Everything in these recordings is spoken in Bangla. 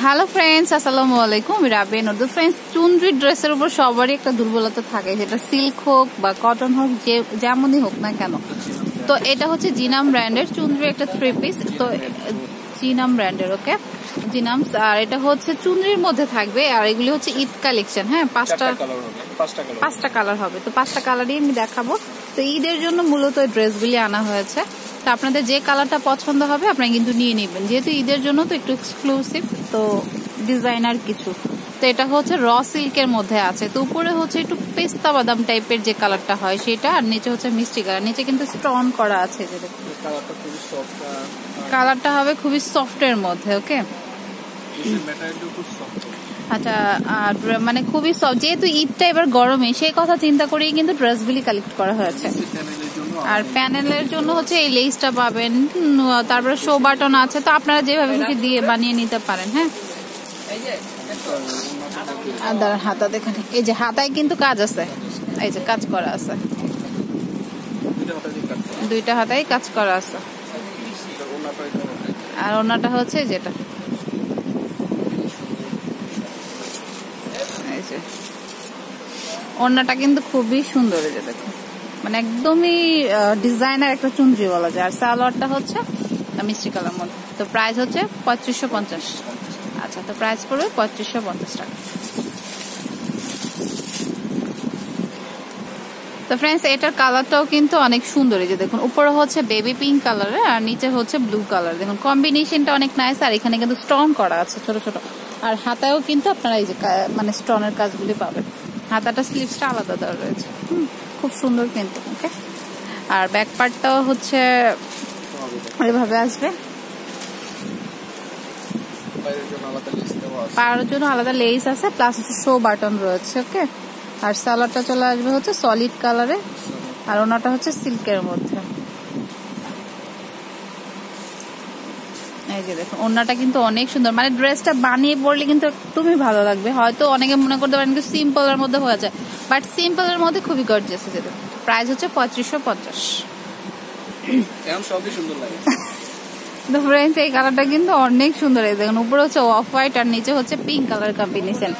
হ্যালো ফ্রেন্ডস, আসসালামু আলাইকুম। রাবেন ওর ফ্রেন্ডস, চুনরি ড্রেসের উপর সবারই একটা দুর্বলতা থাকে, সেটা সিল্ক হোক বা কটন হোক, যেমনই হোক না কেন। তো এটা হচ্ছে জিনাম ব্র্যান্ডের চুনরি একটা 3 পিস। তো জিনাম ব্র্যান্ডের, ওকে জিনাম। আর এটা হচ্ছে চুনরির মধ্যে থাকবে, আর এগুলি হচ্ছে ঈদ কালেকশন। হ্যাঁ, পাঁচটা কালার হবে। তো 5টা কালারই আমি দেখাবো। তো ঈদের জন্য মূলত ড্রেসগুলি আনা হয়েছে। তো আপনাদের যে কালারটা পছন্দ হবে আপনারা কিন্তু নিয়ে নেবেন, যেহেতু ঈদের জন্য তো একটু এক্সক্লুসিভ, তো ডিজাইনার কিছু। তো এটা হচ্ছে র সিল্কের মধ্যে আছে। তো উপরে হচ্ছে একটু পেস্তা বাদাম টাইপের যে কালারটা হয় সেটা, আর নিচে হচ্ছে মিষ্টি কালার। নিচে কিন্তু স্টোন করা আছে, যে কালারটা হবে খুবই সফট এর মধ্যে। ওকে, আচ্ছা, মানে খুবই সফট, যেহেতু ঈদটা এবার গরমে, সেই কথা চিন্তা করেই কিন্তু ড্রেসগুলি কালেক্ট করা হয়েছে। আর প্যানেলের জন্য হচ্ছে এই লেসটা পাবেন, তারপরে শো বাটন আছে। তো আপনারা যেভাবে খুশি দিয়ে বানিয়ে নিতে পারেন। হ্যাঁ, আর হাতা দেখেন, এই যে হাতায় কিন্তু কাজ আছে, এই যে কাজ করা আছে, 2টা হাতায় কাজ করা আছে। আর ওনাটা হচ্ছে যেটা, এই যে ওনাটা কিন্তু খুবই সুন্দর, এই যে দেখুন, মানে একদমই ডিজাইনার একটা চুনরি বলা যায়। আর সালোয়ারটা হচ্ছে মিষ্টি কালার মধ্যে। তো প্রাইস হচ্ছে 3550। আচ্ছা, তো প্রাইস পড়বে 3550 টাকা। তো ফ্রেন্ডস, এটার কালারটাও কিন্তু অনেক সুন্দর। এই যে দেখুন, উপরে হচ্ছে বেবি পিঙ্ক কালারের, আর নিচে হচ্ছে ব্লু কালার। দেখুন কম্বিনেশনটা অনেক নাইস। আর এখানে কিন্তু স্টোন করা আছে ছোট ছোট। আর হাতায়ও কিন্তু আপনারা এই যে মানে স্টোনের কাজগুলি পাবেন। হাতাটা স্লিভসটা আলাদা দেওয়া রয়েছে, খুব সুন্দর কিন্তু। ওকে, আর ব্যাক পার্টটাও হচ্ছে এভাবে আসবে, পায়ের জন্য আলাদা লেস আছে, প্লাস হচ্ছে শো বাটন রয়েছে। ওকে, আর সালোয়ারটা চলে আসবে হচ্ছে সলিড কালারে, আর ওনাটা হচ্ছে সিল্কের মধ্যে। এই যে দেখুন, ওনাটা কিন্তু অনেক সুন্দর, মানে ড্রেসটা বানিয়ে পরলে কিন্তু একদমই ভালো লাগবে। হয়তো অনেকে মনে করতে পারেন কি সিম্পল এর মধ্যে হয়ে যায়, বাট সিম্পল এর মধ্যে খুবই গর্জিয়াস। প্রাইস হচ্ছে 3550। তো ফ্রেন্ডস, এই কালারটা কিন্তু অনেক সুন্দর। এই দেখুন, উপরে হচ্ছে অফ হোয়াইট আর নিচে হচ্ছে পিঙ্ক কালার কম্বিনেশন।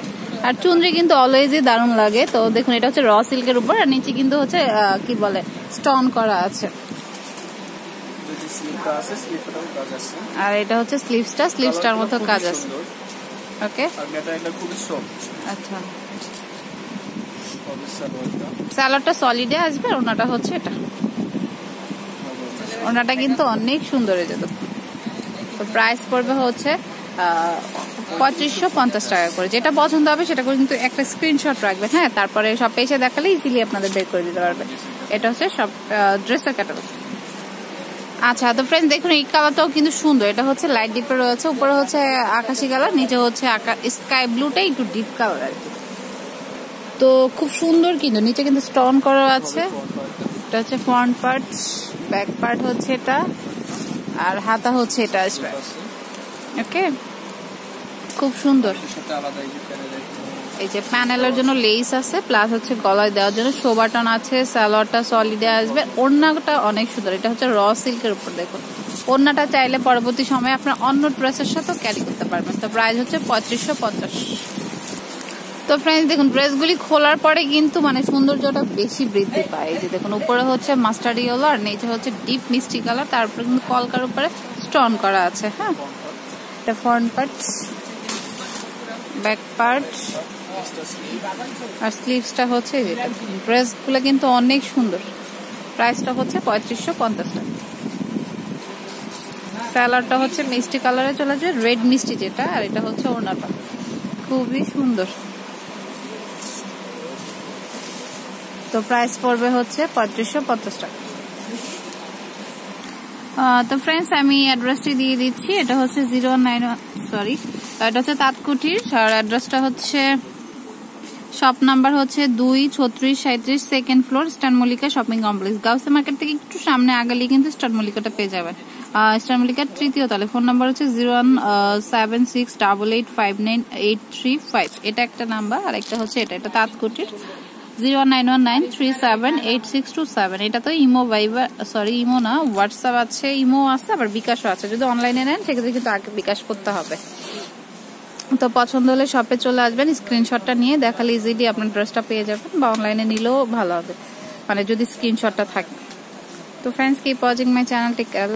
আর চুনরি কিন্তু অলওয়েজই দারুণ লাগে। তো দেখুন, এটা হচ্ছে র সিল্কের উপর, আর নিচে কিন্তু হচ্ছে কি বলে স্টোন করা আছে। আর এটা হচ্ছে স্লিভসটার মতো কাজ আছে। ওকে, আচ্ছা, সালোয়ারটা সলিডে আসবে, আর ওনাটা হচ্ছে এটা। ওনাটা কিন্তু অনেক সুন্দর। এই যে তো প্রাইস পড়বে হচ্ছে 3550 টাকা করে। যেটা পছন্দ হবে সেটা করে কিন্তু একটা স্ক্রিনশট রাখবেন। হ্যাঁ, তারপরে সব পেজে দেখালে ইজিলি আপনাদের বের করে দিতে পারবে। এটা হচ্ছে সব ড্রেসের ক্যাটালগ। আচ্ছা, তো ফ্রেন্ডস দেখুন, এই কালারটাও কিন্তু সুন্দর। এটা হচ্ছে লাইট ডিপে রয়েছে, উপরে হচ্ছে আকাশি কালার, নিচে হচ্ছে স্কাই ব্লুটাই একটু ডিপ কালার আর কি। তো খুব সুন্দর কিন্তু, নিচে কিন্তু স্টোন করা আছে। এটা হচ্ছে ফ্রন্ট পার্ট, ব্যাক পার্ট হচ্ছে এটা, আর হাতা হচ্ছে এটা আসবে। ওকে, খুব সুন্দর। এই যে প্যানেলের জন্য লেস আছে, প্লাস হচ্ছে গলায় দেওয়ার জন্য শো বাটন আছে। সালোয়ারটা সলিডে আসবে, ওড়নাটা অনেক সুন্দর। এটা হচ্ছে র সিল্কের উপর। দেখুন, ওড়নাটা চাইলে পরবর্তী সময়ে আপনার অন্য ড্রেসের সাথেও ক্যারি করতে পারবেন। তো প্রাইস হচ্ছে 3550। তো ফ্রেন্ডস দেখুন, ড্রেসগুলি খোলার পরে কিন্তু মানে সৌন্দর্যটা বেশি বৃদ্ধি পায়। এই যে দেখুন, উপরে হচ্ছে মাস্টার্ড ইয়েলো, আর নিচে হচ্ছে ডিপ মিষ্টি কালার, তারপরে কিন্তু কলকার উপরে স্টোন করা আছে। হ্যাঁ, এটা ফ্রন্ট পার্ট, ব্যাক পার্ট, আর স্লিভসটা হচ্ছে যেটা। ড্রেসগুলো কিন্তু অনেক সুন্দর। প্রাইসটা হচ্ছে 3550 টাকা। সালোয়ারটা হচ্ছে মিষ্টি কালারে চলে যায়, রেড মিষ্টি যেটা, আর এটা হচ্ছে ওড়নাটা খুবই সুন্দর। তো প্রাইস পড়বে হচ্ছে 3550 টাকা। তো ফ্রেন্ডস, আমি অ্যাড্রেসটি দিয়ে দিচ্ছি। এটা হচ্ছে এটা হচ্ছে তাঁতকুঠির, আর অ্যাড্রেসটা হচ্ছে শপ নাম্বার হচ্ছে 2-36-37 second floor, star Mallika shopping complex. Gausia market থেকে একটু সামনে আগালেই কিন্তু স্টার মল্লিকাটা পেয়ে যাবেন। স্টার মল্লিকার 3য় তলে। ফোন নাম্বার হচ্ছে 01768859835। এটা একটা নাম্বার, আর একটা হচ্ছে এটা তাঁতকুঠির 09193786627। এটা তো ইমো ভাইবার, সরি ইমো না, হোয়াটসঅ্যাপ আছে, ইমো আছে, আবার বিকাশও আছে। যদি অনলাইনে নেন সেক্ষেত্রে কিন্তু আগে বিকাশ করতে হবে। তো পছন্দ হলে শপে চলে আসবেন, স্ক্রিনশটটা নিয়ে দেখালে ইজিলি আপনার ড্রেসটা পেয়ে যাবেন, বা অনলাইনে নিলেও ভালো হবে, মানে যদি স্ক্রিনশটটা থাকে। তো friends, keep watching my channel, take care.